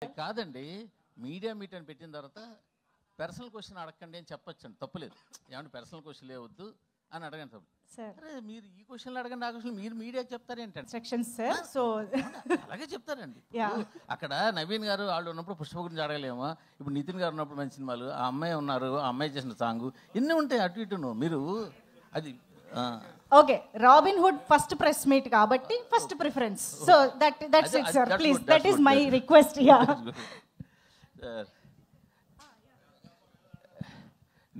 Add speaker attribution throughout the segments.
Speaker 1: కాదండి, media meet అని పెట్టిన తర్వాత పర్సనల్ క్వశ్చన్ అడగండి అని చెప్పొచ్చండి, తప్పులేదు. ఏమంటే పర్సనల్ క్వశ్చన్ లేవద్దు అని అడగండి తప్పు. అరే మీరు ఈ క్వశ్చన్లు అడగండి, ఆ క్వశ్చన్ మీరు మీడియాకి చెప్తారేంటండి?
Speaker 2: సో
Speaker 1: అలాగే చెప్తారండి. అక్కడ నవీన్ గారు వాళ్ళు ఉన్నప్పుడు పుష్ప గురించి అడగలేమా? ఇప్పుడు నితిన్ గారు ఉన్నప్పుడు మంచి సినిమాలు, ఆ అమ్మాయి ఉన్నారు, ఆ అమ్మాయి చేసిన సాంగ్ ఎన్ని ఉంటాయి అటు ఇటును. మీరు అది
Speaker 2: okay, Robin Hood first press meet కాబట్టి first preference. So that's it sir, please, that is my request.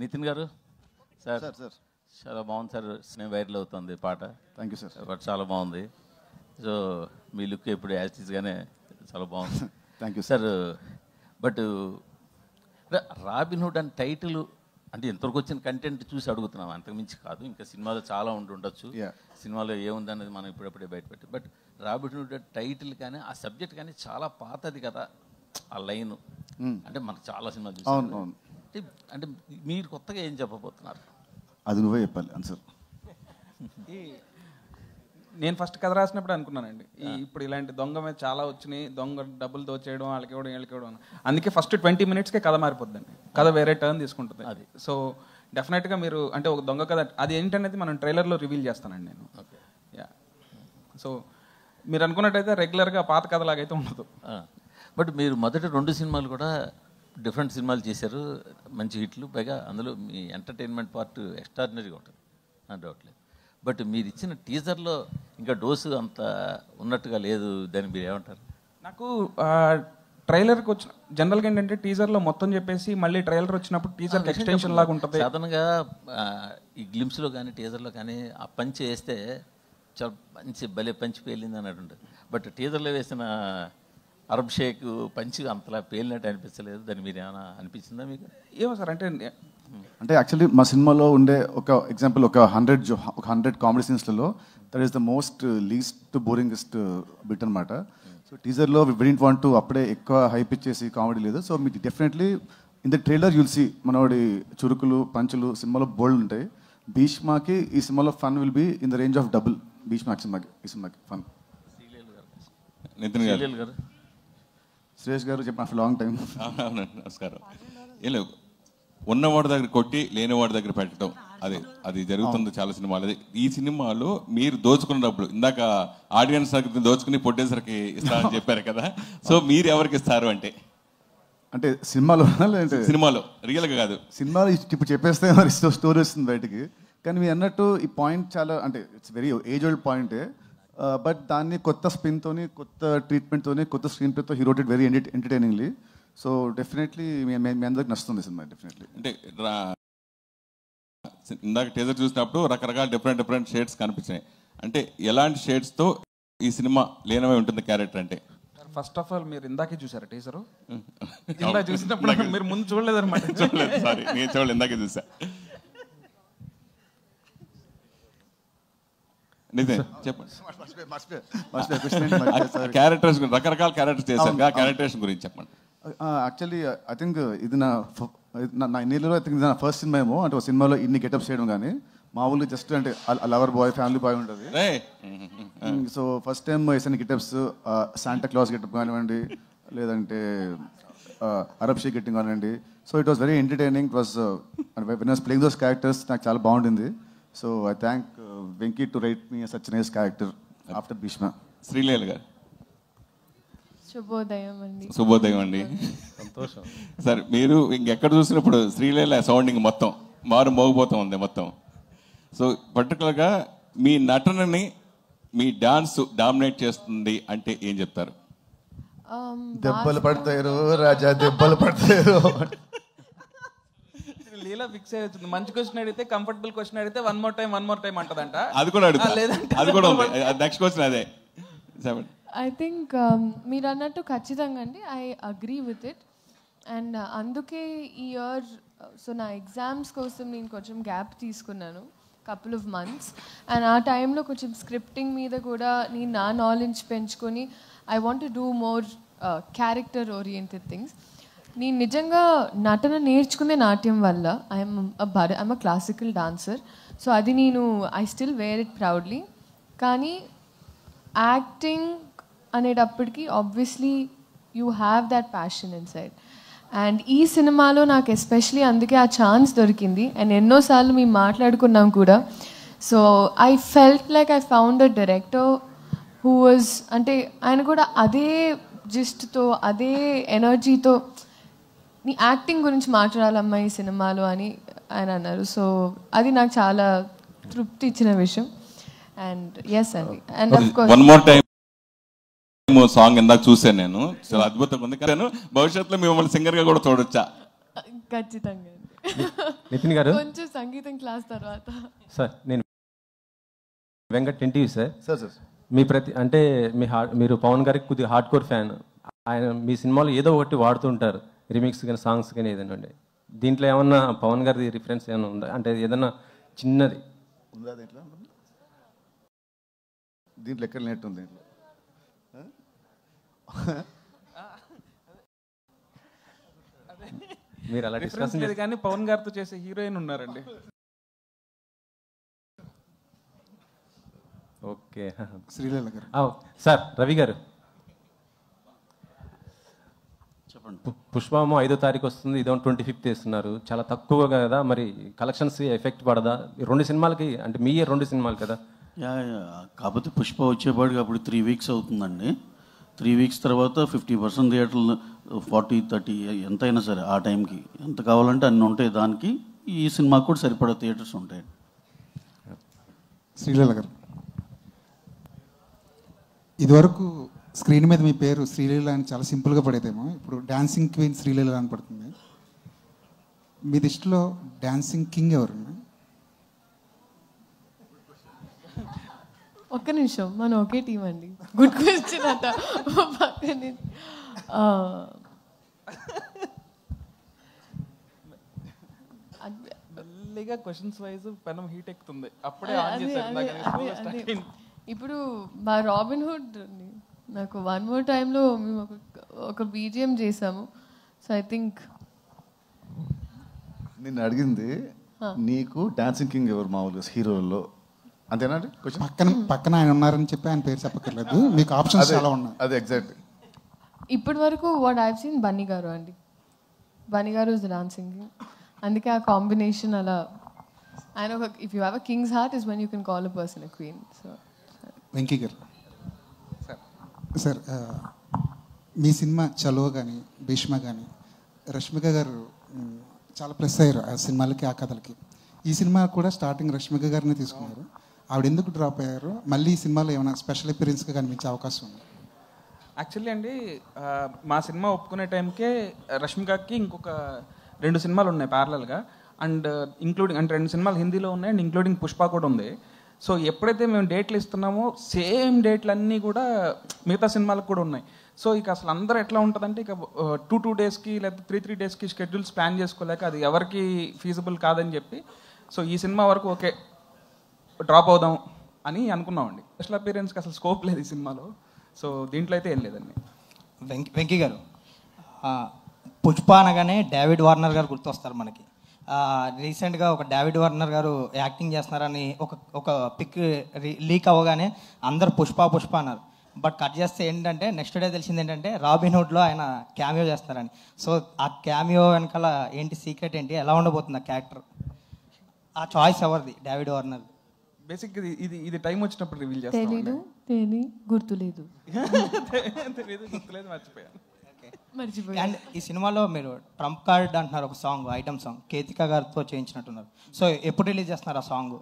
Speaker 1: Nitin గారు సార్, చాలా బాగుంది సార్, సినిమా వైరల్ అవుతుంది పాట.
Speaker 3: Thank you sir.
Speaker 1: పాట చాలా బాగుంది. సో మీ లుక్ ఎప్పుడు యాస్టీస్గానే చాలా బాగుంది.
Speaker 3: Thank you
Speaker 1: sir. But robin hood అని టైటిల్ అంటే ఎంతవరకు వచ్చిన కంటెంట్ చూసి అడుగుతున్నాం, అంతకుమించి కాదు. ఇంకా సినిమాలో చాలా ఉండొచ్చు, సినిమాలో ఏముంది అనేది మనం ఇప్పుడప్పుడే బయటపెట్టి. బట్ రాబిన్ హుడ్ టైటిల్ కానీ ఆ సబ్జెక్ట్ కానీ చాలా పాతది కదా, ఆ లైన్ అంటే మనకు చాలా సినిమాలు చూసాం. అంటే మీరు కొత్తగా ఏం చెప్పబోతున్నారు?
Speaker 3: అది నువ్వే చెప్పాలి ఆన్సర్.
Speaker 4: నేను ఫస్ట్ కథ రాసినప్పుడు అనుకున్నానండి, ఇప్పుడు ఇలాంటి దొంగ మీద చాలా వచ్చినాయి, దొంగ డబ్బులు దోచేయడం, వాళ్ళకి ఇవ్వడం, వీళ్ళకి ఇవ్వడం. అందుకే ఫస్ట్ 20 minutesకే కథ మారిపోద్దండి, కథ వేరే టర్న్ తీసుకుంటుంది అది. సో డెఫినెట్గా మీరు అంటే ఒక దొంగ కథ అది ఏంటనేది మనం ట్రైలర్లో రివీల్ చేస్తానండి నేను. యా, సో మీరు అనుకున్నట్టయితే రెగ్యులర్గా పాత కథలాగైతే ఉండదు.
Speaker 1: బట్ మీరు మొదటి 2 సినిమాలు కూడా డిఫరెంట్ సినిమాలు చేశారు, మంచి హిట్లు. పైగా అందులో మీ ఎంటర్టైన్మెంట్ పార్ట్ ఎక్స్ట్రాడినరీగా ఉంటుంది, నా డౌట్ లేదు. బట్ మీరు ఇచ్చిన టీజర్లో ఇంకా డోసు అంత ఉన్నట్టుగా లేదు, దాన్ని మీరు ఏమంటారు?
Speaker 4: నాకు ట్రైలర్కి వచ్చిన జనరల్గా ఏంటంటే టీజర్లో మొత్తం చెప్పేసి మళ్ళీ ట్రైలర్ వచ్చినప్పుడు టీజర్ ఎక్స్టెన్షన్ లాగా ఉంటుంది.
Speaker 1: సాధారణంగా ఈ గ్లిమ్స్లో కానీ టీజర్లో కానీ ఆ పంచి వేస్తే చాలా మంచి భలే పంచి పేలింది అన్నట్టు ఉంటుంది. బట్ టీజర్లో వేసిన అరబ్ షేక్ పంచి అంతలా పేలినట్టు అనిపించలేదు, దాన్ని మీరు ఏమైనా అనిపించిందా మీకు?
Speaker 4: ఏమో సార్,
Speaker 3: అంటే యాక్చువల్లీ మా సినిమాలో ఉండే ఒక ఎగ్జాంపుల్ ఒక 100 కామెడీ సీన్స్లలో that is the most least boringest bit అనమాట. సో టీజర్లో వి డిడ్ంట్ వాంట్ టు అప్పుడే ఎక్కువ హైప్ ఇచ్చేసి కామెడీ లేదు. సో మీకు definitely in the trailer you'll see మనోడి చురుకులు పంచులు సినిమాలో బోల్డ్ ఉంటాయి. భీష్మాకి ఈ సినిమాలో fun will be in the range of double భీష్మాకి ఈ సినిమాకి ఫన్.
Speaker 5: నితిన్ గారు,
Speaker 3: సురేష్ గారు చెప్పిన ఆఫ్టర్ లాంగ్ టైం.
Speaker 5: నమస్కారం. ఏం లేవు, ఉన్నవాడి దగ్గర కొట్టి లేనివాడి దగ్గర పెట్టడం, అది జరుగుతుంది చాలా సినిమాలు. ఈ సినిమాలో మీరు దోచుకున్నప్పుడు ఇందాక ఆడియన్స్ దగ్గర దోచుకుని ప్రొడ్యూసర్కి ఇస్తారని చెప్పారు కదా, సో మీరు ఎవరికి ఇస్తారు
Speaker 3: అంటే సినిమాలో
Speaker 5: సినిమాలో రియల్గా కాదు,
Speaker 3: సినిమాలో ఇప్పుడు చెప్పేస్తే మరి స్టోరీ వస్తుంది బయటికి. కానీ మీరు అన్నట్టు ఈ పాయింట్ చాలా అంటే ఇట్స్ వెరీ ఏజ్ ఓల్డ్ పాయింటే, బట్ దాన్ని కొత్త స్పిన్తోని, కొత్త ట్రీట్మెంట్తోని, కొత్త స్క్రీన్ ప్లేతో he wrote it very entertainingly. So definitely మీ అందరికి నచ్చుతుంది సినిమా డెఫినెట్లీ.
Speaker 5: అంటే ఇందాక టీజర్ చూసినప్పుడు రకరకాల డిఫరెంట్ షేడ్స్ కనిపించాయి. అంటే ఎలాంటి షేడ్స్తో ఈ సినిమా లీనమై ఉంటుంది క్యారెక్టర్ అంటే?
Speaker 4: ఫస్ట్ ఆఫ్ ఆల్ మీరు ఇందాకే చూసారా టీజరు? ఇందాక చూసినప్పుడు మీరు ముందు చూడలేదన్నమాట.
Speaker 5: చూడలేదు, సారీ, నేను చూడలేదు, ఇందాకే చూసా. చెప్పండి. క్యారెక్టర్స్ రకరకాల క్యారెక్టర్స్ చేశారు, ఆ క్యారెక్టరేషన్ గురించి చెప్పండి.
Speaker 3: యాక్చువల్లీ ఐ థింక్ ఇది నా ఇన్నిలో ఐ థింక్ ఇది నా ఫస్ట్ సినిమా ఏమో. అంటే ఒక సినిమాలో ఇన్ని గెటప్స్ చేయడం కానీ మామూలుగా జస్ట్ అంటే లవర్ బాయ్, ఫ్యామిలీ బాయ్ ఉంటుంది. సో ఫస్ట్ టైం వేసిన గెటప్స్ శాంటా క్లాస్ గెటప్ కానివ్వండి, లేదంటే అరబ్ షేక్ గెట్టింగ్ కానివ్వండి. So it was very entertaining. It was when I was playing those characters నాకు చాలా బాగుండింది. So I thank Venky to write me such nice character after Bheeshma.
Speaker 5: Sreeleela garu.
Speaker 6: శుభోదయం
Speaker 5: అండి. సంతోషం సార్. మీరు ఇంకెక్కడ చూసినప్పుడు శ్రీలీల సౌండింగ్ మొత్తం మోగిపోతూ ఉంది మొత్తం. సో పర్టికులర్గా మీ నటనని, మీ డాన్స్ డామినేట్ చేస్తుంది అంటే ఏం చెప్తారు?
Speaker 3: దెబ్బలు పడతారు రాజా, దెబ్బలు పడతారు.
Speaker 4: లీలా ఫిక్స్ అయ్యింది. మంచి క్వశ్చన్ అడిగితే, కంఫర్టబుల్ క్వశ్చన్ అడిగితే వన్ మోర్ టైం అంటదంట.
Speaker 5: అది కూడా అడుగుతా, అది కూడా ఉంది. నెక్స్ట్ క్వశ్చన్ అదే.
Speaker 6: ఐ థింక్ మీరు అన్నట్టు ఖచ్చితంగా అండి, I agree with it. And అందుకే ఈ ఇయర్ సో నా ఎగ్జామ్స్ కోసం నేను కొంచెం గ్యాప్ తీసుకున్నాను, couple of months. అండ్ ఆ టైంలో కొంచెం స్క్రిప్టింగ్ మీద కూడా నేను నా నాలెడ్జ్ పెంచుకొని I want to do more character oriented things. నేను నిజంగా నటన నేర్చుకునే నాట్యం వల్ల I'm a classical dancer. So అది నేను I still wear it proudly. కానీ యాక్టింగ్ అనేటప్పటికీ obviously you have that passion inside. And ఈ సినిమాలో నాకు ఎస్పెషలీ అందుకే ఆ ఛాన్స్ దొరికింది. అండ్ ఎన్నోసార్లు మేము మాట్లాడుకున్నాం కూడా. So I felt like I found a director who was, అంటే ఆయన కూడా అదే జిస్ట్తో అదే ఎనర్జీతో నీ యాక్టింగ్ గురించి మాట్లాడాలమ్మా ఈ సినిమాలో అని ఆయన అన్నారు. సో అది నాకు చాలా తృప్తి ఇచ్చిన విషయం. అండ్ ఎస్ అండి. And of course
Speaker 5: one more time song ఇందాక చూసాను నేను, చాలా అద్భుతంగా ఉంది. కానీ భవిష్యత్తులో మిమ్మల్ని సింగర్ గా కూడా చూడొచ్చా?
Speaker 6: ఖచ్చితంగా
Speaker 7: నితిన్ గారు
Speaker 6: కొంచెం సంగీతం క్లాస్ తర్వాత.
Speaker 7: సార్ నేను Venkat NTV sir.
Speaker 3: Sir sir
Speaker 7: మీ అంటే మీరు పవన్ గారికి కొద్దిగా హార్డ్ కోర్ ఫ్యాన్. ఆయన మీ సినిమాలో ఏదో ఒకటి వాడుతుంటారు, రిమిక్స్ కానీ సాంగ్స్ కానీ ఏదైనా ఉండే. దీంట్లో ఏమన్నా పవన్ గారి రిఫరెన్స్ ఏమైనా ఉందా? అంటే ఏదన్నా చిన్నది
Speaker 3: ఉందా దీంట్లో? దీంట్లో ఎక్కడ నెట్ ఉంది?
Speaker 7: మీరు అలా డిస్కషన్
Speaker 4: లేదు కానీ పవన్ గారితో చేసే హీరోయిన్ ఉన్నారండి.
Speaker 7: ఓకే
Speaker 3: శ్రీలీల గారు.
Speaker 7: సార్ రవి గారు
Speaker 1: చెప్పండి.
Speaker 7: పుష్పము 5వ తారీఖు వస్తుంది, ఇదో 25th వేస్తున్నారు. చాలా తక్కువ కదా, మరి కలెక్షన్స్ ఎఫెక్ట్ పడదా? 2 సినిమాలకి అంటే మీ 2 సినిమాలు కదా.
Speaker 1: కాకపోతే పుష్ప వచ్చేపాటికి అప్పుడు 3 weeks అవుతుందండి. 3 weeks తర్వాత 50% థియేటర్లు 40-30 ఎంతైనా సరే ఆ టైంకి ఎంత కావాలంటే అన్ని ఉంటాయి. దానికి ఈ సినిమాకి కూడా సరిపడా థియేటర్స్ ఉంటాయి.
Speaker 8: శ్రీలీల గారు, ఇదివరకు స్క్రీన్ మీద మీ పేరు శ్రీలీల అని చాలా సింపుల్గా పడేదేమో, ఇప్పుడు డాన్సింగ్ క్వీన్ శ్రీలీల అని పడుతుంది. మీ దృష్టిలో డాన్సింగ్ కింగ్ ఎవరండి?
Speaker 6: ఒక్క నిమిషం, మనం ఒకే టీం అండి. గుడ్ క్వశ్చన్ అంట.
Speaker 4: మెల్లిగా క్వశ్చన్స్ వైజ్ పెనం హీట్ ఎక్కుతుంది. అప్పుడే ఆన్ చేశారు.
Speaker 6: ఇప్పుడు మా రాబిన్ హుడ్ నాకు 1 more టైంలో మేము ఒక బీజిఎం చేసాము. సో ఐ థింక్
Speaker 3: నిన్ను అడిగింది నీకు డాన్సింగ్ కింగ్ ఎవరు మామూలుగా హీరోల్లో, అంతేనా?
Speaker 8: పక్కన ఆయన ఉన్నారని చెప్పి ఆయన పేరు చెప్పక్కర్లేదు, మీకు ఆప్షన్స్ చాలా ఉన్నాయి.
Speaker 3: అదే ఎగ్జాక్ట్.
Speaker 6: ఇప్పటి వరకు what I have seen Bunny గారు అండి. బన్నీ గారు ఇస్ ద డాన్సింగ్ కింగ్. అందుకే ఆ కాంబినేషన్ అలా ఆయన ఒక, if you have a king's heart is when you can call a person a queen. So
Speaker 8: Venky గారు సార్, మీ సినిమా చలో కానీ భీష్మ కానీ రష్మిక గారు చాలా ప్లస్ అయ్యారు ఆ సినిమాలకి, ఆ కథలకి. ఈ సినిమా కూడా స్టార్టింగ్ రష్మిక గారిని తీసుకున్నారు. ఆవిడ ఎందుకు డ్రాప్ అయ్యారు? మళ్ళీ ఈ సినిమాలో ఏమైనా స్పెషల్ అపియరెన్స్గా కనిపించే అవకాశం ఉంది?
Speaker 4: యాక్చువల్లీ అండి, మా సినిమా ఒప్పుకునే టైంకే రష్మికకి ఇంకొక 2 సినిమాలు ఉన్నాయి ప్యారలల్గా. అండ్ ఇంక్లూడింగ్ అంటే 2 సినిమాలు హిందీలో ఉన్నాయి అండ్ ఇంక్లూడింగ్ పుష్ప కూడా ఉంది. సో ఎప్పుడైతే మేము డేట్లు ఇస్తున్నామో సేమ్ డేట్లు అన్నీ కూడా మిగతా సినిమాలకు కూడా ఉన్నాయి. సో ఇక అసలు అందరూ ఎట్లా ఉంటుందంటే ఇక 2 daysకి లేదా 3 daysకి షెడ్యూల్స్ ప్లాన్ చేసుకోలేక అది ఎవరికి ఫీజిబుల్ కాదని చెప్పి, సో ఈ సినిమా వరకు ఓకే డ్రాప్ అవుదాం అని అనుకున్నామండి. స్పెషల్ అపియరెన్స్కి అసలు స్కోప్ లేదు ఈ సినిమాలో. సో దీంట్లో అయితే ఏం లేదండి.
Speaker 9: వెంకీ గారు, పుష్ప అనగానే డేవిడ్ వార్నర్ గారు గుర్తొస్తారు మనకి. రీసెంట్గా ఒక డేవిడ్ వార్నర్ గారు యాక్టింగ్ చేస్తున్నారని ఒక పిక్ లీక్ అవ్వగానే అందరు పుష్ప అన్నారు. బట్ కట్ చేస్తే ఏంటంటే నెక్స్ట్ డే తెలిసింది ఏంటంటే రాబిన్ హుడ్లో ఆయన క్యామియో చేస్తున్నారని. సో ఆ క్యామియో వెనకాల ఏంటి సీక్రెట్ ఏంటి, ఎలా ఉండబోతుంది ఆ క్యారెక్టర్? ఆ చాయిస్ ఎవరిది? David Warner.
Speaker 4: బేసిక్ ఇది టైం వచ్చినప్పుడు రివీల్ చేస్తాం.
Speaker 6: గుర్తులేదు,
Speaker 4: మర్చిపోయాను.
Speaker 9: అండ్ ఈ సినిమాలో మీరు ట్రంప్ కార్డ్ అంటున్నారు, ఒక సాంగ్ ఐటమ్ సాంగ్ కేతికా గారితో చేయించినట్టున్నారు. సో ఎప్పుడు రిలీజ్ చేస్తున్నారు ఆ సాంగ్?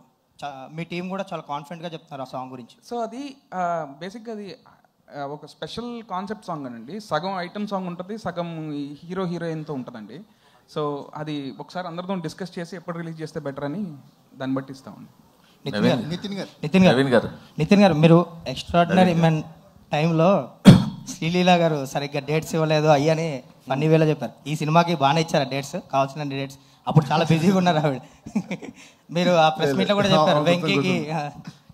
Speaker 9: మీ టీం కూడా చాలా కాన్ఫిడెంట్గా చెప్తున్నారు ఆ సాంగ్ గురించి.
Speaker 4: సో అది బేసిక్గా అది ఒక స్పెషల్ కాన్సెప్ట్ సాంగ్ అనండి. సగం ఐటమ్ సాంగ్ ఉంటుంది, సగం హీరోయిన్తో ఉంటుందండి. సో అది ఒకసారి అందరితో డిస్కస్ చేసి ఎప్పుడు రిలీజ్ చేస్తే బెటర్ అని దాన్ని బట్టి ఇస్తామండి.
Speaker 9: నితిన్ గారు, మీరు ఎక్స్ట్రాడినరీ మెన్ టైంలో శ్రీలీల గారు సరిగ్గా డేట్స్ ఇవ్వలేదు అయ్యని ఫన్నీ వేలో చెప్పారు. ఈ సినిమాకి బాగానే ఇచ్చారా డేట్స్, కావాల్సిన డేట్స్? అప్పుడు చాలా బిజీగా ఉన్నారు ఆవిడ. మీరు ఆ ప్రెస్ మీట్లో కూడా చెప్పారు వెంకీకి.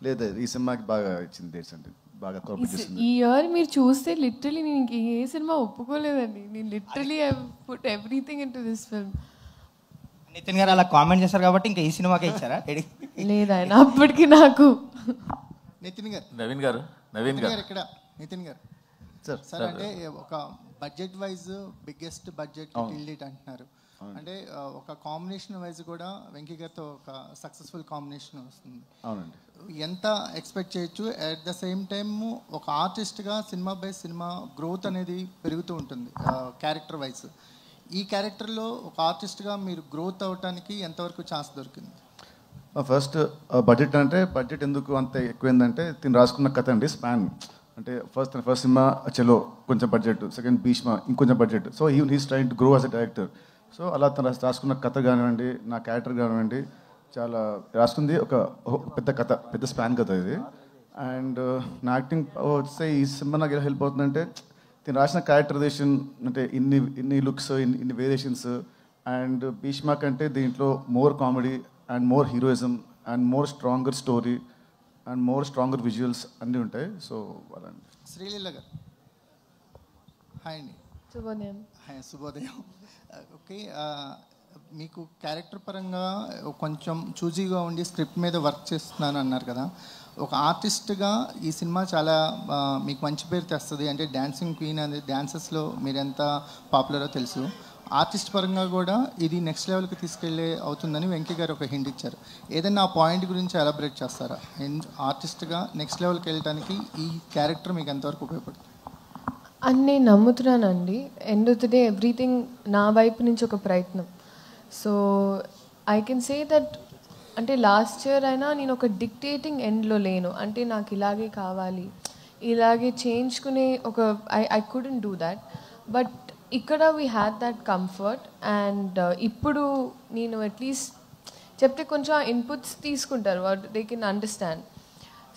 Speaker 3: లేదు, ఈ సినిమాకి బాగా ఇచ్చింది డేట్స్, అంటే బాగా కోఆపరేట్ చేసింది.
Speaker 6: ఈ ఇయర్ మీరు చూస్తే లిటరలీ నేను ఇంక ఏ సినిమా ఒప్పుకోలేదండి. నేను literally I put everything into this film.
Speaker 9: Nithiin garu అలా కామెంట్ చేశారు కాబట్టి ఇంకా ఈ సినిమాకే ఇచ్చారా?
Speaker 6: లేదు ఆయన అప్పటికి నాకు.
Speaker 1: నవీన్ గారు
Speaker 10: ఇక్కడ నితిన్ గారు సార్, అంటే ఒక budget wise biggest budget till date అంటున్నారు. అంటే ఒక కాంబినేషన్ వైజ్ కూడా వెంకీ గారితో ఒక సక్సెస్ఫుల్ కాంబినేషన్ వస్తుంది.
Speaker 3: అవునండి.
Speaker 10: ఎంత ఎక్స్పెక్ట్ చేయొచ్చు? అట్ ద సేమ్ టైమ్ ఒక ఆర్టిస్ట్గా సినిమా బై సినిమా గ్రోత్ అనేది పెరుగుతూ ఉంటుంది క్యారెక్టర్ వైజ్. ఈ క్యారెక్టర్లో ఒక ఆర్టిస్ట్గా మీరు గ్రోత్ అవ్వటానికి ఎంతవరకు ఛాన్స్ దొరికింది?
Speaker 3: ఫస్ట్ బడ్జెట్ అంటే బడ్జెట్ ఎందుకు అంత ఎక్కువైందంటే తిని రాసుకున్న కథ అండి. స్పాన్ అంటే ఫస్ట్ సినిమా చలో కొంచెం బడ్జెట్, సెకండ్ భీష్మ ఇంకొంచెం budget. So he's train to grow as a director. So అలా తను రాసుకున్న కథ కానివ్వండి, నా క్యారెక్టర్ కానివ్వండి, చాలా రాసుకుంది ఒక పెద్ద కథ, పెద్ద స్పాన్ కథ ఇది. అండ్ నా యాక్టింగ్ వస్తే ఈ సినిమా నాకు ఎలా హెల్ప్ అవుతుందంటే నేను రాసిన క్యారెక్టరైజేషన్ అంటే ఇన్ని లుక్స్, ఇన్ని వేరియేషన్స్. అండ్ భీష్మ కంటే దీంట్లో more comedy and more heroism and more stronger story and more stronger visuals అన్నీ ఉంటాయి. సో అలాంటి
Speaker 10: శ్రీలీల గారు హాయ్ అండి.
Speaker 6: శుభోదయం.
Speaker 10: శుభోదయం. ఓకే, మీకు క్యారెక్టర్ పరంగా కొంచెం చూజీగా ఉండి స్క్రిప్ట్ మీద వర్క్ చేస్తున్నాను అన్నారు కదా. ఒక ఆర్టిస్ట్గా ఈ సినిమా చాలా మీకు మంచి పేరు తెస్తుంది. అంటే డ్యాన్సింగ్ క్వీన్ అనేది డ్యాన్సెస్లో మీరు ఎంత పాపులరో తెలుసు. ఆర్టిస్ట్ పరంగా కూడా ఇది నెక్స్ట్ లెవెల్కి తీసుకెళ్ళే అవుతుందని వెంకీ గారు ఒక హింట్ ఇచ్చారు. ఏదైనా ఆ పాయింట్ గురించి ఎలాబరేట్ చేస్తారా? ఆర్టిస్ట్గా నెక్స్ట్ లెవెల్కి వెళ్ళడానికి ఈ క్యారెక్టర్ మీకు ఎంతవరకు ఉపయోగపడుతుంది
Speaker 6: అని నేను నమ్ముతున్నానండి. End of the day everything నా వైపు నుంచి ఒక ప్రయత్నం. So I can say that అంటే లాస్ట్ ఇయర్ అయినా నేను ఒక డిక్టేటింగ్ ఎండ్లో లేను. అంటే నాకు ఇలాగే కావాలి, ఇలాగే చేయించుకునే ఒక I couldn't do that. But ఇక్కడ we had that comfort. And ఇప్పుడు నేను అట్లీస్ట్ చెప్తే కొంచెం ఇన్పుట్స్ తీసుకుంటారు, what they can understand.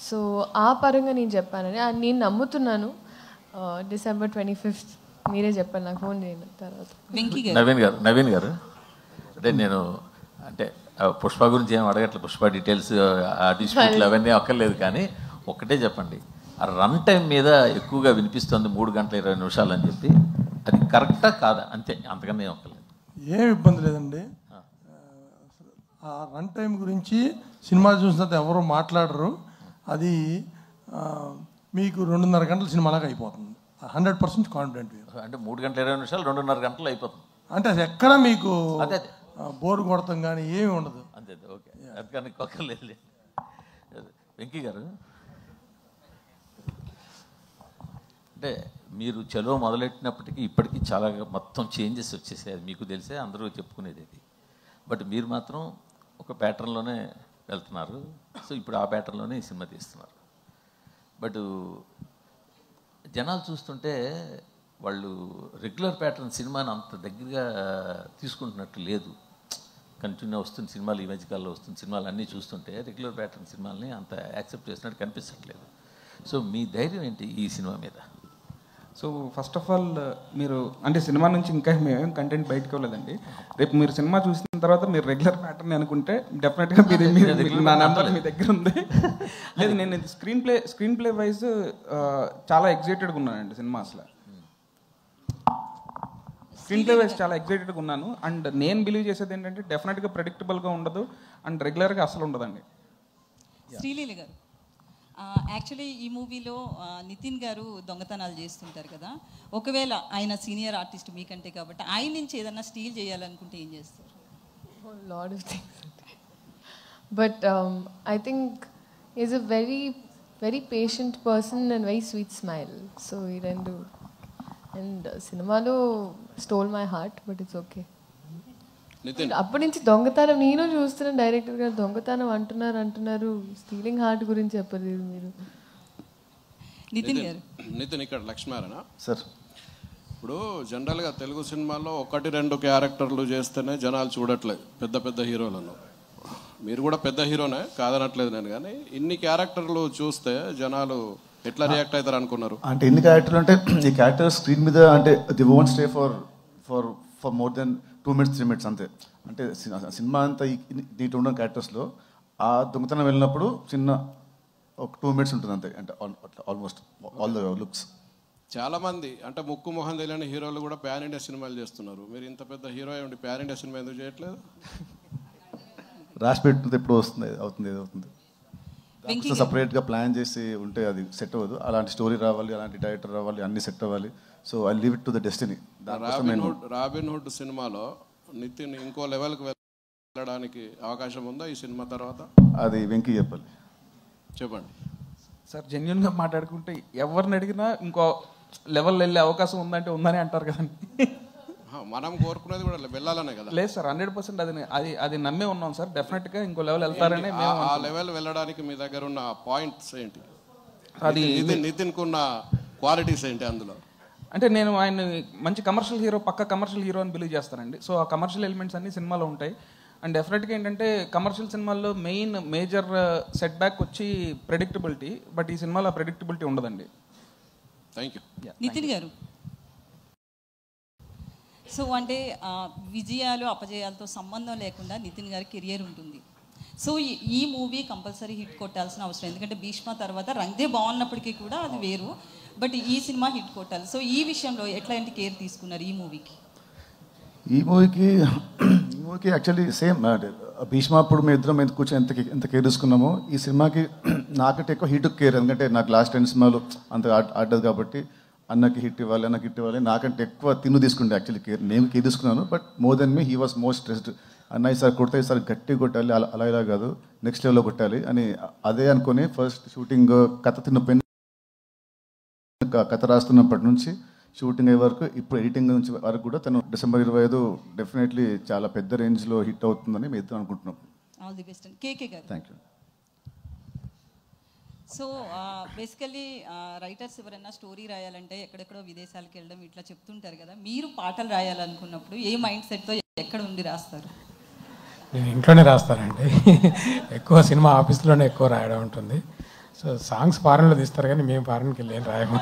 Speaker 6: So ఆ పరంగా నేను చెప్పానని నేను నమ్ముతున్నాను. December 25th మీరే చెప్పండి, నాకు ఫోన్ చేయండి తర్వాత.
Speaker 1: నవీన్ గారు అంటే నేను అంటే పుష్ప గురించి ఏం అడగట్లేదు, పుష్ప డీటెయిల్స్ ఆ డిస్ప్యూట్లు అవన్నీ అక్కర్లేదు. కానీ ఒక్కటే చెప్పండి, ఆ రన్ టైం మీద ఎక్కువగా వినిపిస్తుంది 3 గంటల 20 నిమిషాలు అని చెప్పి, అది కరెక్టా కాదా? అంతే, అంతకన్నా ఏం అక్కర్లేదు.
Speaker 11: ఏం ఇబ్బంది లేదండి. ఆ రన్ టైం గురించి సినిమా చూసినంత ఎవరు మాట్లాడరు. అది మీకు 2.5 గంటల సినిమాలాగా అయిపోతుంది. 100% కాన్ఫిడెంట్.
Speaker 1: అంటే 3 గంటల 20 నిమిషాలు 2.5 గంటలు అయిపోతుంది.
Speaker 11: అంటే అది ఎక్కడ మీకు
Speaker 1: అదే
Speaker 11: బోర్ కొడతాం కానీ ఏమి ఉండదు.
Speaker 1: అంతే, ఓకే, అందుకని ఒక్కర్లేదు. వెంకీ గారు అంటే మీరు చలో మొదలెట్టినప్పటికీ ఇప్పటికీ చాలా మొత్తం చేంజెస్ వచ్చేసాయి, అది మీకు తెలిసే, అందరూ చెప్పుకునేది ఇది. బట్ మీరు మాత్రం ఒక ప్యాటర్న్లోనే వెళ్తున్నారు. సో ఇప్పుడు ఆ ప్యాటర్న్లోనే ఈ సినిమా తీస్తున్నారు. బట్ జనాలు చూస్తుంటే వాళ్ళు రెగ్యులర్ ప్యాటర్న్ సినిమాని అంత దగ్గరగా తీసుకుంటున్నట్టు లేదు. కంటిన్యూ వస్తున్న సినిమాలు, ఈ మధ్యకాలంలో వస్తున్న సినిమాలు అన్నీ చూస్తుంటే రెగ్యులర్ ప్యాటర్న్ సినిమాలని అంత యాక్సెప్ట్ చేసినట్టు కనిపించట్లేదు. సో మీ ధైర్యం ఏంటి ఈ సినిమా మీద?
Speaker 4: సో ఫస్ట్ ఆఫ్ ఆల్ మీరు అంటే సినిమా నుంచి ఇంకా మేమేం కంటెంట్ బయటకు వెళ్ళలేదండి. రేపు మీరు సినిమా చూసిన తర్వాత మీరు రెగ్యులర్ ప్యాటర్న్ అనుకుంటే డెఫినెట్గా నా నెంబర్ మీ దగ్గర ఉంది. లేదు, నేను స్క్రీన్ ప్లే వైజ్ చాలా ఎగ్జైటెడ్గా ఉన్నానండి సినిమా. అసలు స్క్రీన్ ప్లే వైజ్ చాలా ఎగ్జైటెడ్గా ఉన్నాను. అండ్ నేను బిలీవ్ చేసేది ఏంటంటే డెఫినెట్గా ప్రెడిక్టబుల్గా ఉండదు అండ్ రెగ్యులర్గా అసలు ఉండదండి.
Speaker 12: శ్రీలీల గారు, యాక్చువల్లీ ఈ మూవీలో నితిన్ గారు దొంగతనాలు చేస్తుంటారు కదా. ఒకవేళ ఆయన సీనియర్ ఆర్టిస్ట్ మీకంటే కాబట్టి ఆయన నుంచి ఏదన్నా స్టీల్ చేయాలనుకుంటే ఏం చేస్తారు?
Speaker 6: Lot of things. But I think is a very very patient person and very sweet smile. So ఈ రెండు. అండ్ సినిమాలో stole my heart, but it's okay. అప్పటి నుంచి దొంగతనం నేను చూస్తున్నాను. డైరెక్టర్ గారు దొంగతనం అంటున్నారు, స్టీలింగ్ హార్ట్ గురించి చెప్పలేదు మీరు.
Speaker 13: నితిన్ ఇక్కడ లక్ష్మారాయణ
Speaker 3: సార్.
Speaker 13: ఇప్పుడు జనరల్గా తెలుగు సినిమాల్లో 1-2 క్యారెక్టర్లు చేస్తేనే జనాలు చూడట్లేదు పెద్ద పెద్ద హీరోలను. మీరు కూడా పెద్ద హీరోనే కాదనట్లేదు నేను, కానీ ఇన్ని క్యారెక్టర్లు చూస్తే జనాలు ఎట్లా రియాక్ట్ అవుతారు అనుకున్నారు?
Speaker 3: అంటే ఇన్ని క్యారెక్టర్లు అంటే ఈ క్యారెక్టర్ స్క్రీన్ మీద అంటే the won't stay for more than 2 minutes 3 minutes అంతే. అంటే సినిమా అంతా దీంట్లో ఉన్న క్యారెక్టర్స్లో ఆ దొంగతనం వెళ్ళినప్పుడు చిన్న ఒక 2 minutes ఉంటుంది అంతే. అంటే ఆల్మోస్ట్ ఆల్ ద లుక్స్.
Speaker 13: చాలా మంది అంటే ముక్కు మొహం తెలియని హీరోలు కూడా ప్యాన్ ఇండియా సినిమాలు చేస్తున్నారు. మీరు ఇంత పెద్ద హీరో ఉండి ప్యాన్ ఇండియా సినిమా ఎందుకు చేయట్లేదు?
Speaker 3: రాసి పెట్టుకుంటే ఎప్పుడు అవుతుంది. సపరేట్గా ప్లాన్ చేసి ఉంటే అది సెట్ అవ్వదు. అలాంటి స్టోరీ రావాలి, అలాంటి డైరెక్టర్ రావాలి, అన్ని సెట్ అవ్వాలి. So I leave it to the destiny.
Speaker 13: Robin hood సినిమాలో నితిన్ ఇంకో లెవెల్కి వెళ్ళడానికి అవకాశం ఉందా ఈ సినిమా తర్వాత?
Speaker 3: అది వెంకీ చెప్పాలి.
Speaker 13: చెప్పండి
Speaker 4: సార్. జెన్యున్గా మాట్లాడుకుంటే ఎవరిని అడిగినా ఇంకో లెవెల్ వెళ్ళే అవకాశం ఉందంటే ఉందని అంటారు కదండి.
Speaker 13: మనం కోరుకునేది కూడా వెళ్ళాలనే కదా.
Speaker 4: లేదు సార్, 100% అది నమ్మే ఉన్నాం సార్. డెఫినెట్గా ఇంకో లెవెల్ వెళ్తారని
Speaker 13: ఆ లెవెల్ వెళ్ళడానికి మీ దగ్గర ఉన్న పాయింట్స్ ఏంటి?
Speaker 4: అది
Speaker 13: నితిన్కు ఉన్న క్వాలిటీస్ ఏంటి అందులో?
Speaker 4: అంటే నేను ఆయన మంచి కమర్షియల్ హీరో, పక్క కమర్షియల్ హీరో అని బిలీవ్ చేస్తానండి. సో ఆ కమర్షియల్ ఎలిమెంట్స్ అన్ని సినిమాలో ఉంటాయి. అండ్ డెఫినెట్గా ఏంటంటే కమర్షియల్ సినిమాల్లో మేజర్ సెట్ బ్యాక్ వచ్చి ప్రెడిక్టబిలిటీ. బట్ ఈ సినిమాలో ఆ ప్రెడిక్టబిలిటీ ఉండదండి.
Speaker 13: Thank you.
Speaker 12: నితిన్ గారు, సో అంటే విజయాలు అపజయాలతో సంబంధం లేకుండా నితిన్ గారి కెరియర్ ఉంటుంది. సో ఈ మూవీ కంపల్సరీ హిట్ కొట్టాల్సిన అవసరం, ఎందుకంటే భీష్మ తర్వాత రంగ్దే బాగున్నప్పటికీ కూడా అది వేరు, బట్ ఈ సినిమా హిట్ కొట్టాలి. సో ఈ విషయంలో ఎట్లాంటి కేర్ తీసుకున్నారు ఈ మూవీకి?
Speaker 3: ఈ మూవీకి యాక్చువల్లీ సేమ్ భీష్మ అప్పుడు మేము ఇద్దరం కూర్చొని ఎంత కేర్ తీసుకున్నామో ఈ సినిమాకి నాకంటే ఎక్కువ హిట్ కేర్. ఎందుకంటే నాకు లాస్ట్ 10 సినిమాలు అంత ఆడదు కాబట్టి అన్నకి హిట్ ఇవ్వాలి, అన్నకి హిట్ ఇవ్వాలి. నాకంటే ఎక్కువ తిన్ను తీసుకుంటే యాక్చువల్లీ కేర్, నేను కేర్ తీసుకున్నాను. But more than me he was most stressed. అన్న ఈసారి కొడితే ఈసారి గట్టి కొట్టాలి, అలా ఇలా కాదు నెక్స్ట్ లెవెల్లో కొట్టాలి అని అదే అనుకుని ఫస్ట్ షూటింగ్ కథ రాస్తున్నప్పటి నుంచి షూటింగ్ అయ్యే వరకు ఇప్పుడు ఎడిటింగ్ నుంచి వరకు కూడా తను December 25 డెఫినెట్లీ చాలా పెద్ద రేంజ్లో హిట్ అవుతుందని మేము ఇద్దరం అనుకుంటున్నాం.
Speaker 12: All the best. కేకే గారు.
Speaker 3: Thank you.
Speaker 12: So basically writers ఎవరైనా స్టోరీ రాయాలంటే ఎక్కడెక్కడో విదేశాలకు వెళ్ళడం ఇట్లా చెప్తుంటారు కదా, మీరు పాటలు రాయాలనుకున్నప్పుడు ఏ మైండ్ సెట్తో ఎక్కడ ఉండి రాస్తారు?
Speaker 14: నేను ఇంట్లోనే రాస్తానండి. ఎక్కువ సినిమా ఆఫీస్లోనే ఎక్కువ రాయడం ఉంటుంది. సో సాంగ్స్ ఫారెన్లో తీస్తారు కానీ మేము ఫారెన్కి వెళ్ళి ఏం రాయము.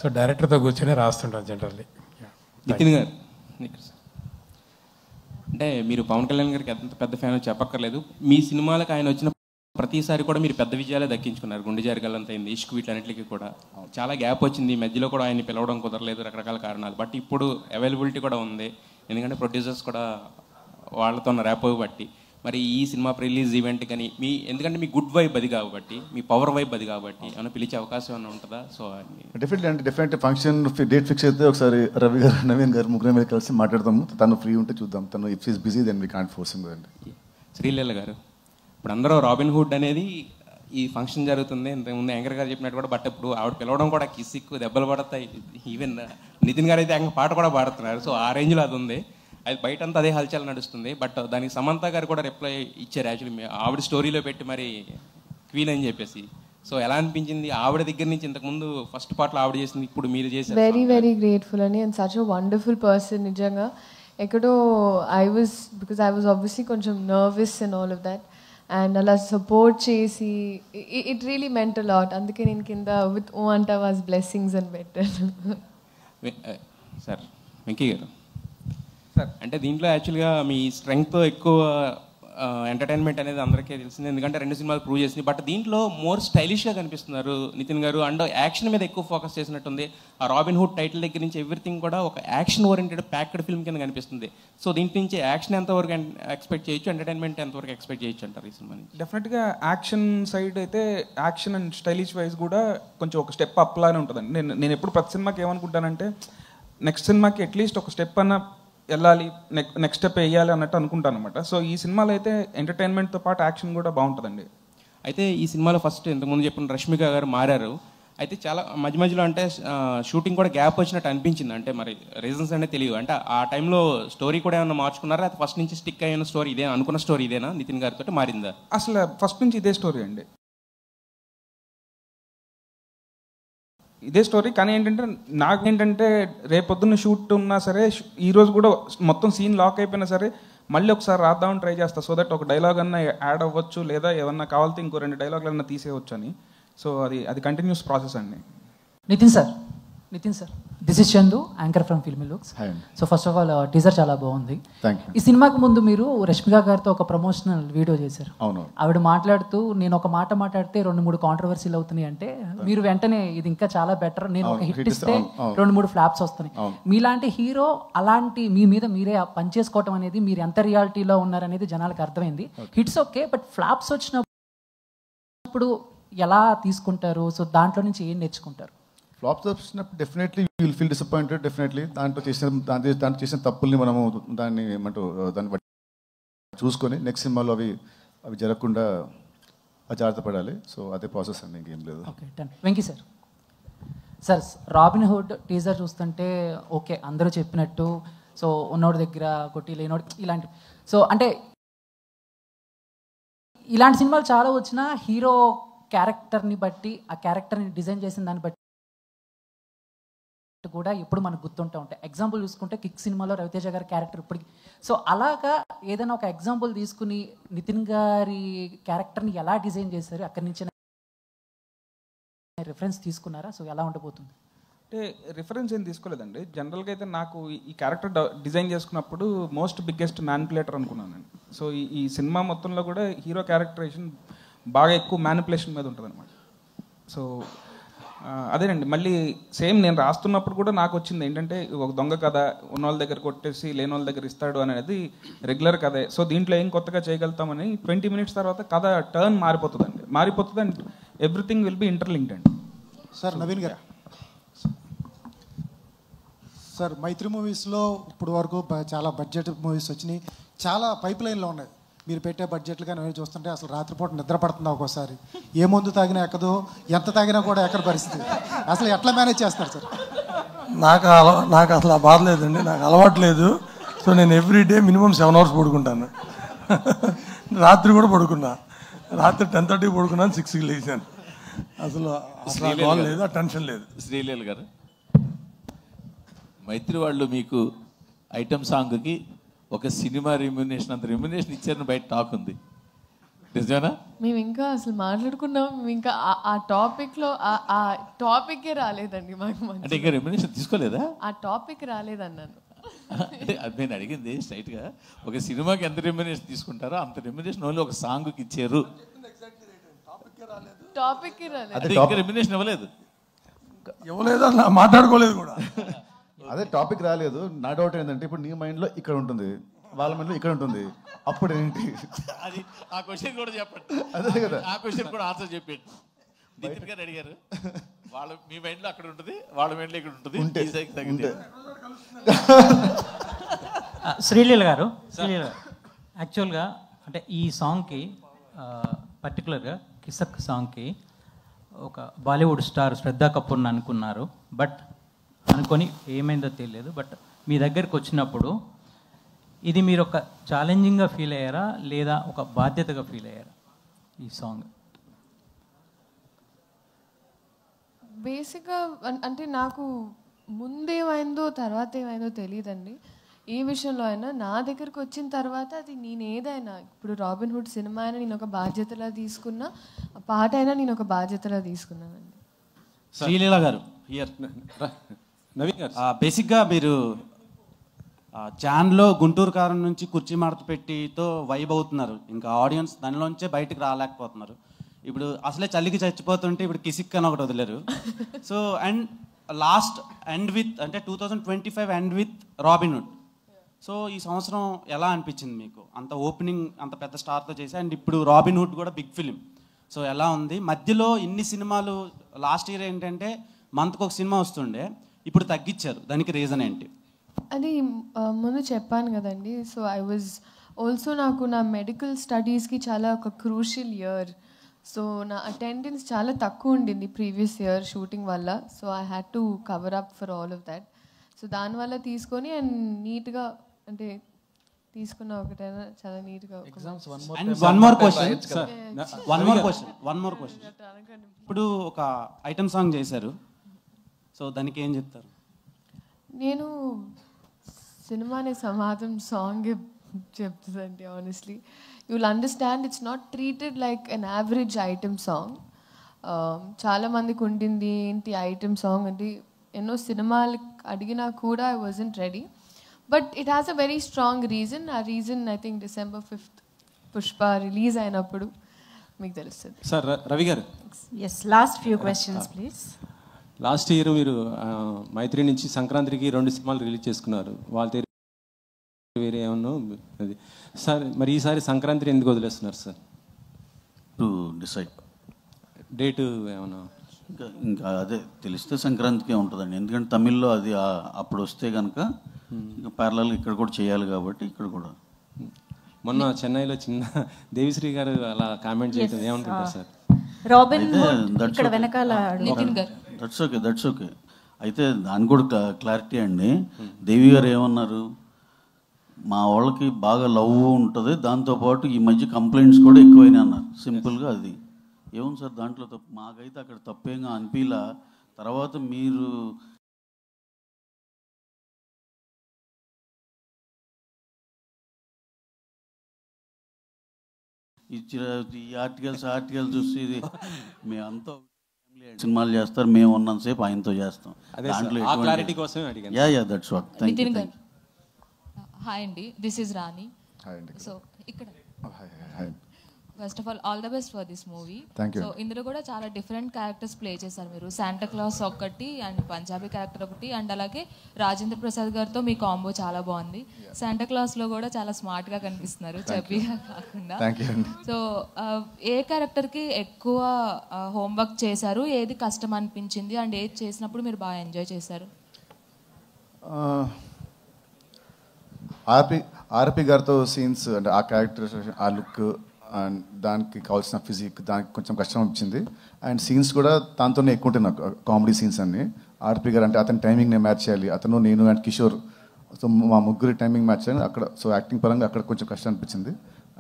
Speaker 14: సో డైరెక్టర్తో కూర్చొని రాస్తుంటాం జనరల్లీ.
Speaker 15: నితిన్ గారు, అంటే మీరు పవన్ కళ్యాణ్ గారికి ఎంత పెద్ద ఫ్యాన్ చెప్పక్కర్లేదు. మీ సినిమాలకు ఆయన వచ్చిన ప్రతిసారి కూడా మీరు పెద్ద విజయాలే దక్కించుకున్నారు. గుండె జారిగల్లంత అయింది, ఇష్క్, వీటన్నిటికీ కూడా చాలా గ్యాప్ వచ్చింది. మధ్యలో కూడా ఆయన పిలవడం కుదరలేదు, రకరకాల కారణాలు. బట్ ఇప్పుడు అవైలబిలిటీ కూడా ఉంది, ఎందుకంటే ప్రొడ్యూసర్స్ కూడా వాళ్ళతో ర్యాప్ బట్టి. మరి ఈ సినిమా రిలీజ్ ఈవెంట్ కానీ ఎందుకంటే మీ గుడ్ వైబ్ అది కాబట్టి, మీ పవర్ వైబ్ అది కాబట్టి ఏమైనా పిలిచే అవకాశం ఏమైనా ఉంటుందా? So
Speaker 3: definitely function date fix అయితే ఒకసారి రవి గారు, నవీన్ గారు ముగ్గురు మీద కలిసి మాట్లాడదాము. తను ఫ్రీ ఉంటే చూద్దాం. తను if is busy then we can't force him కదండి.
Speaker 15: శ్రీలీల గారు, ఇప్పుడు అందరూ రాబిన్ హుడ్ అనేది ఈ ఫంక్షన్ జరుగుతుంది, ఇంతకుముందు యాంకర్ గారు చెప్పినట్టు కూడా. బట్ ఇప్పుడు ఆవిడ పిలవడం కూడా కిసిక్కు దెబ్బలు పడతాయి. ఈవెన్ నితిన్ గారు అయితే పాట కూడా పాడుతున్నారు. సో ఆ రేంజ్లో అది ఉంది. అది బయటంతా అదే హల్చల్ నడుస్తుంది. బట్ దానికి సమంత గారు కూడా రిప్లై ఇచ్చారు యాక్చువల్లీ, ఆవిడ స్టోరీలో పెట్టి మరి క్వీన్ అని చెప్పేసి. సో ఎలా అనిపించింది ఆవిడ దగ్గర నుంచి? ఇంతకుముందు ఫస్ట్ పార్ట్లో ఆవిడ చేసింది, ఇప్పుడు మీరు చేశారు.
Speaker 6: వెరీ గ్రేట్ఫుల్ అని. And such a wonderful person. నిజంగా ఎక్కడో బికాజ్ ఐ వాజ్ ఆబ్వియస్లీ కొంచెం nervous and all of that. And అలా సపోర్ట్ చేసి it really meant a lot. అందుకే నేను కింద విత్ ఓ అంటా వాజ్ బ్లెస్సింగ్స్ అని పెట్టాను.
Speaker 15: సార్ వెంకీ గారు, అంటే దీంట్లో యాక్చువల్గా మీ స్ట్రెంగ్త్ ఎక్కువ ఎంటర్టైన్మెంట్ అనేది అందరికీ తెలిసింది, ఎందుకంటే 2 సినిమాలు ప్రూవ్ చేసింది. బట్ దీంట్లో మోర్ స్టైలిష్గా కనిపిస్తున్నారు నితిన్ గారు. అండ్ యాక్షన్ మీద ఎక్కువ ఫోకస్ చేసినట్టుంది. ఆ రాబిన్ హుడ్ టైటిల్ దగ్గర నుంచి ఎవ్రీథింగ్ కూడా ఒక యాక్షన్ ఓరియంటెడ్ ప్యాక్డ్ ఫిల్మ్ కింద కనిపిస్తుంది. సో దీంట్లో నుంచి యాక్షన్ ఎంతవరకు ఎక్స్పెక్ట్ చేయొచ్చు, ఎంటర్టైన్మెంట్ ఎంతవరకు ఎక్స్పెక్ట్ చేయొచ్చు అంటారు ఈ సినిమా నుంచి?
Speaker 4: డెఫినెట్గా యాక్షన్ సైడ్ అయితే యాక్షన్ అండ్ స్టైలిష్ వైజ్ కూడా కొంచెం ఒక స్టెప్ అప్ లానే ఉంటుందండి. నేను ఎప్పుడు ప్రతి సినిమాకి ఏమనుకుంటానంటే నెక్స్ట్ సినిమాకి అట్లీస్ట్ ఒక స్టెప్ అన్న వెళ్ళాలి, నెక్స్ట్ స్టెప్ వేయాలి అన్నట్టు అనుకుంటాను అనమాట. సో ఈ సినిమాలో అయితే ఎంటర్టైన్మెంట్తో పాటు యాక్షన్ కూడా బాగుంటుందండి.
Speaker 15: అయితే ఈ సినిమాలో ఫస్ట్ ఇంతకుముందు చెప్పిన రష్మిక గారు మారారు. అయితే చాలా మధ్యలో అంటే షూటింగ్ కూడా గ్యాప్ వచ్చినట్టు అనిపించింది. అంటే మరి రీజన్స్ అనేది తెలియదు. అంటే ఆ టైంలో స్టోరీ కూడా ఏమైనా మార్చుకున్నారా? అది ఫస్ట్ నుంచి స్టిక్ అయిన స్టోరీ ఇదే, అనుకున్న స్టోరీ ఇదేనా నితిన్ గారితో మారిందా?
Speaker 4: అసలు ఫస్ట్ నుంచి ఇదే స్టోరీ అండి, ఇదే స్టోరీ. కానీ నాకేంటంటే రేపొద్దున్న షూట్ ఉన్నా సరే, ఈరోజు కూడా మొత్తం సీన్ లాక్ అయిపోయినా సరే మళ్ళీ ఒకసారి రాద్దామని ట్రై చేస్తా. సో దట్ ఒక డైలాగ్ అన్నా యాడ్ అవ్వచ్చు, లేదా ఏమన్నా కావాలితే ఇంకో 2 డైలాగులు అన్నా తీసేయవచ్చు అని. సో అది కంటిన్యూస్ ప్రాసెస్ అండి.
Speaker 16: Nithiin sir, this is Chandu, anchor from Filmy Looks. So first of all teaser చాలా బాగుంది. ఈ సినిమాకి ముందు మీరు రష్మిక గారితో ఒక ప్రమోషనల్ వీడియో చేశారు. ఆవిడ మాట్లాడుతూ నేను ఒక మాట మాట్లాడితే 2-3 కాంట్రవర్సీలు అవుతున్నాయి అంటే మీరు వెంటనే ఇది ఇంకా చాలా బెటర్, నేను ఒక హిట్ ఇస్తే 2-3 ఫ్లాప్స్ వస్తున్నాయి. మీలాంటి హీరో అలాంటి మీ మీద మీరే పనిచేసుకోవటం అనేది మీరు ఎంత రియాలిటీలో ఉన్నారనేది జనాలకు అర్థమైంది. హిట్స్ ఓకే, బట్ ఫ్లాప్స్ వచ్చినప్పుడు ఎలా తీసుకుంటారు? సో దాంట్లో నుంచి ఏం నేర్చుకుంటారు?
Speaker 3: ఫ్లాప్స్ వచ్చినప్పుడు definitely will feel disappointed. Definitely దాంట్లో చేసిన తప్పుల్ని మనము దాన్ని దాన్ని బట్టి చూసుకొని నెక్స్ట్ సినిమాలో అవి జరగకుండా జాగ్రత్త పడాలి. సో అదే ప్రాసెస్ అండి, ఇంకేం లేదు.
Speaker 16: Okay done. Venky sir. Sir robin hood teaser చూస్తుంటే ఓకే అందరూ చెప్పినట్టు సో ఉన్నోడి దగ్గర కొట్టి లేనోడి ఇలాంటి సో అంటే ఇలాంటి సినిమాలు చాలా వచ్చినా హీరో క్యారెక్టర్ని బట్టి ఆ క్యారెక్టర్ని డిజైన్ చేసిన దాన్ని బట్టి కూడా ఎప్పుడు మనకు గుర్తుంటూ ఉంటాయి. ఎగ్జాంపుల్ చూసుకుంటే కిక్ సినిమాలో రవితేజ గారి క్యారెక్టర్ ఇప్పటికి సో అలాగా ఏదైనా ఒక ఎగ్జాంపుల్ తీసుకుని నితిన్ గారి క్యారెక్టర్ని ఎలా డిజైన్ చేశారు, అక్కడి నుంచి రిఫరెన్స్ తీసుకున్నారా? సో ఎలా ఉండబోతుంది?
Speaker 4: అంటే రిఫరెన్స్ ఏం తీసుకోలేదండి. జనరల్గా అయితే నాకు ఈ క్యారెక్టర్ డిజైన్ చేసుకున్నప్పుడు మోస్ట్ బిగ్గెస్ట్ మ్యానిపులేటర్ అనుకున్నానండి. సో ఈ సినిమా మొత్తంలో కూడా హీరో క్యారెక్టరైజేషన్ బాగా ఎక్కువ మ్యానిపులేషన్ మీద ఉంటుంది అనమాట. సో అదేనండి, మళ్ళీ సేమ్ నేను రాస్తున్నప్పుడు కూడా నాకు వచ్చింది ఏంటంటే ఒక దొంగ కథ, ఉన్న వాళ్ళ దగ్గర కొట్టేసి లేని వాళ్ళ దగ్గర ఇస్తాడు అనేది రెగ్యులర్ కథే. సో దీంట్లో ఏం కొత్తగా చేయగలుగుతామని 20 minutes తర్వాత కథ టర్న్ మారిపోతుంది and everything will be interlinked అండి.
Speaker 17: సార్ నవీన్ గారు, సార్ మైత్రి మూవీస్లో ఇప్పుడు వరకు చాలా బడ్జెట్ మూవీస్ వచ్చినాయి, చాలా పైప్ లైన్లో ఉన్నాయి. మీరు పెట్టే బడ్జెట్లు కానీ అవి చూస్తుంటే అసలు రాత్రిపూట నిద్ర పడుతుంది ఒక్కోసారి. ఏ మందు తాగినా ఎక్కదు, ఎంత తాగినా కూడా ఎక్కడ పరిస్థితి. అసలు ఎట్లా మేనేజ్ చేస్తారు సార్?
Speaker 11: నాకు అసలు ఆ బాధ లేదండి, నాకు అలవాటు లేదు. సో నేను ఎవ్రీడే మినిమం 7 hours పడుకుంటాను. రాత్రి కూడా పడుకున్నా, రాత్రి 10:30 పడుకున్నాను, 6కి లేచాను. అసలు లేదు, ఆ టెన్షన్ లేదు.
Speaker 1: శ్రీలీల గారు, మైత్రి వాళ్ళు మీకు ఐటమ్ సాంగ్కి ఒక సినిమా రెమ్యునేషన్ అంత రెమ్యునేషన్ ఇచ్చారని బయట టాక్ ఉంది, నిజమేనా?
Speaker 6: మేము ఇంకా అసలు మాట్లాడుకున్నాం, మేము ఇంకా ఆ టాపిక్లో ఆ టాపికే రాలేదండి మాకు.
Speaker 1: అంటే ఇంకా రెమ్యునేషన్ తీసుకోలేదా?
Speaker 6: ఆ టాపిక్ రాలేదన్నాను.
Speaker 1: అంటే అది నేను అడిగింది స్ట్రైట్గా, ఒక సినిమాకి ఎంత రెమ్యునేషన్ తీసుకుంటారో అంత రెమ్యునేషన్ ఓన్లీ ఒక సాంగ్కి ఇచ్చారు.
Speaker 6: టాపిక్
Speaker 1: రెమ్యునేషన్ ఇవ్వలేదు,
Speaker 11: మాట్లాడుకోలేదు కూడా.
Speaker 3: అదే టాపిక్ రాలేదు. నా డౌట్ ఏంటంటే ఇప్పుడు నీ మైండ్లో ఇక్కడ ఉంటుంది, వాళ్ళ మైండ్లో ఇక్కడ ఉంటుంది, అప్పుడు ఏంటి?
Speaker 1: అది ఆ క్వశ్చన్ కూడా చెప్పండి.
Speaker 3: అదే కదా,
Speaker 1: ఆ క్వశ్చన్ కూడా ఆన్సర్ చెప్పండి. నితిన్ గారు అడిగారు, మీ మైండ్లో అక్కడ ఉంటుంది, వాళ్ళ మైండ్లో ఇక్కడ ఉంటుంది.
Speaker 18: శ్రీలీల గారు, యాక్చువల్గా అంటే ఈ సాంగ్కి పర్టికులర్గా కిసక్ సాంగ్కి ఒక బాలీవుడ్ స్టార్ శ్రద్ధా కపూర్ని అనుకున్నారు. బట్ అనుకొని ఏమైందో తెలియదు. బట్ మీ దగ్గరికి వచ్చినప్పుడు ఇది మీరు ఒక ఛాలెంజింగ్గా ఫీల్ అయ్యారా లేదా ఒక బాధ్యతగా ఫీల్ అయ్యారా ఈ సాంగ్?
Speaker 6: బేసిక్గా అంటే నాకు ముందేమైందో తర్వాత ఏమైందో తెలియదండి. ఏ విషయంలో అయినా నా దగ్గరికి వచ్చిన తర్వాత అది నేను ఏదైనా ఇప్పుడు రాబిన్ హుడ్ సినిమా అయినా నేను ఒక బాధ్యతలా తీసుకున్నా, పాట అయినా నేను ఒక బాధ్యతలా తీసుకున్నానండి.
Speaker 19: శ్రీలీల గారు నవీన్ గారు, బేసిక్గా మీరు జాన్లో గుంటూరు కారం నుంచి కుర్చీ మడత పెట్టితో వైబ్ అవుతున్నారు, ఇంకా ఆడియన్స్ దానిలోంచే బయటకు రాలేకపోతున్నారు. ఇప్పుడు అసలే చలికి చచ్చిపోతుంటే ఇప్పుడు కిసిక్ అని ఒకటి వదిలేరు. So and last end with అంటే 2025 end with Robin Hood. So ఈ సంవత్సరం ఎలా అనిపించింది మీకు? అంత ఓపెనింగ్ అంత పెద్ద స్టార్తో చేసి అండ్ ఇప్పుడు రాబిన్ హుడ్ కూడా బిగ్ ఫిలిం. సో ఎలా ఉంది? మధ్యలో ఇన్ని సినిమాలు లాస్ట్ ఇయర్ ఏంటంటే మంత్కి ఒక సినిమా వస్తుండే, ఇప్పుడు తగ్గించారు, దానికి రీజన్ ఏంటి?
Speaker 6: అది ముందు చెప్పాను కదండి. సో ఐ వాజ్ ఆల్సో నాకు నా మెడికల్ స్టడీస్కి చాలా ఒక క్రూషియల్ ఇయర్. సో నా అటెండెన్స్ చాలా తక్కువ ఉండింది ప్రీవియస్ ఇయర్ షూటింగ్ వల్ల. So I had to cover up for all of that. So దానివల్ల తీసుకొని అండ్ నీట్గా అంటే తీసుకున్న ఒకటైనా చాలా నీట్గా.
Speaker 19: వన్ మోర్ క్వశ్చన్ ఇప్పుడు ఒక ఐటమ్ సాంగ్ చేశారు, సో దానికి ఏం చెప్తారు?
Speaker 6: నేను సినిమానే సమాధం సాంగ్ చెప్తుందండి. Honestly you will understand it's not treated like an average item song. చాలామందికి ఉండింది ఏంటి ఐటమ్ సాంగ్ అంటే, ఎన్నో సినిమాలు అడిగినా కూడా I wasn't ready. But it has a very strong reason. ఆ reason I think December 5th Pushpa release అయినప్పుడు మీకు తెలుస్తుంది.
Speaker 15: సార్ రవి గారు,
Speaker 2: yes last few questions please.
Speaker 15: Last year మీరు మైత్రి నుంచి సంక్రాంతికి 2 సినిమాలు రిలీజ్ చేసుకున్నారు, వాళ్ళ వేరే ఏమన్నా అది. సార్ మరి ఈసారి సంక్రాంతిని ఎందుకు వదిలేస్తున్నారు సార్?
Speaker 1: టు డిసైడ్
Speaker 15: డేట్ ఏమన్నా
Speaker 20: ఇంకా అదే తెలిస్తే సంక్రాంతికే ఉంటుందండి, ఎందుకంటే తమిళ్లో అది అప్పుడు వస్తే కనుక ఇంకా ప్యారలల్ ఇక్కడ కూడా చేయాలి కాబట్టి ఇక్కడ కూడా.
Speaker 7: మొన్న చెన్నైలో చిన్న దేవిశ్రీ గారు అలా కామెంట్ చేయడం ఏమనుకుంటారు సార్?
Speaker 2: రాబిన్ ఇక్కడ వెనకాల
Speaker 20: దట్స్ ఓకే. అయితే దాని కూడా క్లారిటీ అండి. దేవి గారు ఏమన్నారు, మా వాళ్ళకి బాగా లవ్ ఉంటుంది, దాంతోపాటు ఈ మధ్య కంప్లైంట్స్ కూడా ఎక్కువైనా అన్నారు. సింపుల్గా అది ఏముంది సార్ దాంట్లో తప్పు? మాకైతే అక్కడ తప్పేంగా అనిపిలా. తర్వాత మీరు ఇచ్చిన ఈ ఆర్టికల్స్ చూసి ఇది మేమంతా సినిమాలు చేస్తారు, మేము ఉన్నంతసేపు ఆయనతో చేస్తాం. దాంట్లో that's what. Thank you.
Speaker 21: Hi అండి, దిస్ ఇస్ రాణి. సో ఇక్కడ first of all the best for this movie. So ఇందులో కూడా చాలా డిఫరెంట్ క్యారెక్టర్స్ ప్లే చేశారు మీరు. శాంటా క్లాస్ ఒకటి అండ్ పంజాబీ క్యారెక్టర్ ఒకటి, అండ్ అలాగే రాజేంద్ర ప్రసాద్ గారితో మీ కాంబో చాలా బాగుంది. శాంటా క్లాస్ లో కూడా చాలా స్మార్ట్ గా కనిపిస్తున్నారు, చబ్బీగా కాకుండా. సో ఏ క్యారెక్టర్ కి ఎక్కువ హోంవర్క్ చేశారు, ఏది కష్టం అనిపించింది, అండ్ ఏది చేసినప్పుడు మీరు బాగా ఎంజాయ్ చేశారు?
Speaker 3: ఆర్పి గారితో సీన్స్ అంటే ఆ క్యారెక్టర్, ఆ లుక్ అండ్ దానికి కావాల్సిన ఫిజిక్, దానికి కొంచెం కష్టం వచ్చింది. అండ్ సీన్స్ కూడా దాంతోనే ఎక్కువ ఉంటాయి నాకు, కామెడీ సీన్స్ అన్ని. ఆర్పి గారు అంటే అతని టైమింగ్ నేను మ్యాచ్ చేయాలి, అతను నేను అండ్ కిషోర్, సో మా ముగ్గురి టైమింగ్ మ్యాచ్ చేయాలి అక్కడ. సో యాక్టింగ్ పరంగా అక్కడ కొంచెం కష్టం అనిపించింది.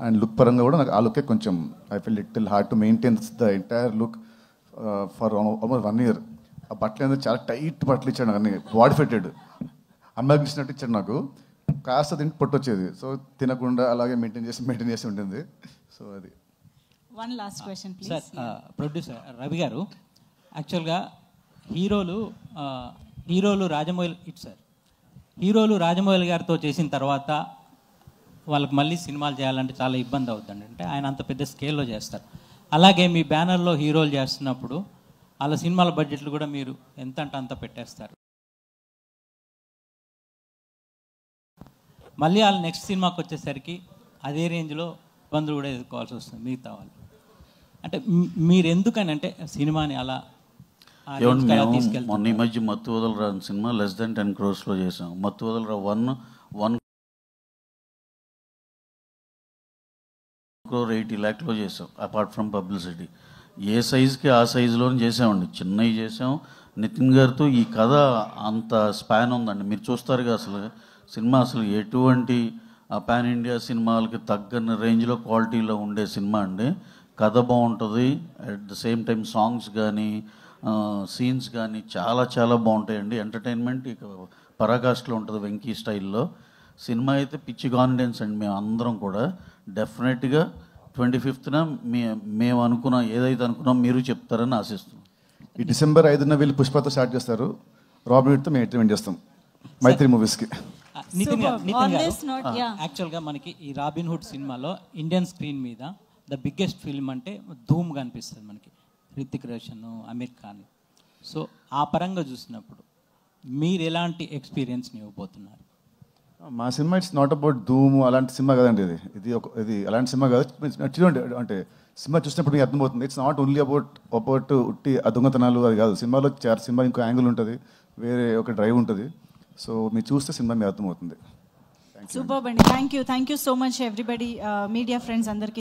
Speaker 3: అండ్ లుక్ పరంగా కూడా నాకు ఆ లుకే కొంచెం I feel little hard to maintain the entire look for almost 1 year. ఆ బట్టలు అనేది చాలా టైట్ బట్టలు ఇచ్చాడు నాకు, అన్ని బాడీ ఫిట్టెడ్ అమ్మాయికి ఇచ్చినట్టు ఇచ్చాడు నాకు. కాస్త తింటే పొట్టు వచ్చేది, సో తినకుండా అలాగే మెయింటైన్ చేసి ఉంటుంది. సో అది.
Speaker 12: One last question please.
Speaker 18: Sir, producer Ravi గారు, యాక్చువల్గా హీరోలు రాజమౌళి గారితో చేసిన తర్వాత వాళ్ళకి మళ్ళీ సినిమాలు చేయాలంటే చాలా ఇబ్బంది అవుతుంది. అంటే ఆయన అంత పెద్ద స్కేల్లో చేస్తారు. అలాగే మీ బ్యానర్లో హీరోలు చేస్తున్నప్పుడు వాళ్ళ సినిమాల బడ్జెట్లు కూడా మీరు ఎంత అంటే అంత పెట్టేస్తారు. మళ్ళీ వాళ్ళు నెక్స్ట్ సినిమాకి వచ్చేసరికి అదే రేంజ్లో ఇబ్బందులు కూడా ఎదుర్కోవాల్సి వస్తుంది మిగతా వాళ్ళు. అంటే మీరు ఎందుకని అంటే సినిమాని అలా
Speaker 20: తీసుకెళ్తారు? మొన్న ఈ మధ్య మత్తు వదలరా సినిమా less than 10 crores చేసాం. మత్తు వదలరా 1 crore 80 lakhs చేసాం, అపార్ట్ ఫ్రమ్ పబ్లిసిటీ. ఏ సైజుకి ఆ సైజులోనే చేసామండి, చిన్నవి చేసాం. నితిన్ గారితో ఈ కథ అంత స్పాన్ ఉందండి, మీరు చూస్తారుగా. అసలు సినిమా అసలు ఎటువంటి పాన్ ఇండియా సినిమాలకి తగ్గని రేంజ్లో క్వాలిటీలో ఉండే సినిమా అండి. కథ బాగుంటుంది, at the same time songs కానీ సీన్స్ కానీ చాలా చాలా బాగుంటాయండి. ఎంటర్టైన్మెంట్ ఇక పరాకాష్ఠలో ఉంటుంది వెంకీ స్టైల్లో. సినిమా అయితే పిచ్చి కాన్ఫిడెన్స్ అండి. మేము అందరం కూడా డెఫినెట్గా 25th మేము ఏదైతే అనుకున్నాం మీరు చెప్తారని ఆశిస్తున్నాం.
Speaker 3: ఈ December 5న వీళ్ళు పుష్పతో స్టార్ట్ చేస్తారు, రాబిన్ హుడ్తో మేము ఎంటర్టైన్మెంట్ చేస్తాం మైత్రి మూవీస్కి.
Speaker 18: నితిన్ గారు, యాక్చువల్గా మనకి ఈ రాబిన్ హుడ్ సినిమాలో ఇండియన్ స్క్రీన్ మీద ద బిగ్గెస్ట్ ఫిల్మ్ అంటే ధూమ్గా అనిపిస్తుంది మనకి, రితిక్ రోషన్, అమీర్ ఖాన్. సో ఆ పరంగా చూసినప్పుడు మీరు ఎలాంటి ఎక్స్పీరియన్స్ని ఇవ్వబోతున్నారు?
Speaker 3: మా సినిమా ఇట్స్ నాట్ అబౌట్ ధూమ్ అలాంటి సినిమా కదండి. ఇది అలాంటి సినిమా కాదు. చూడండి, అంటే సినిమా చూసినప్పుడు మీకు అర్థమవుతుంది. ఇట్స్ నాట్ ఓన్లీ అబౌట్ ఉట్టి దొంగతనాలు అది కాదు. సినిమాలో సినిమా ఇంకో యాంగిల్ ఉంటుంది, వేరే ఒక డ్రైవ్ ఉంటుంది. సో మీరు చూస్తే సినిమా మీకు అర్థమవుతుంది.
Speaker 2: సూపర్ అండి. Thank you so much everybody, media friends అందరికీ.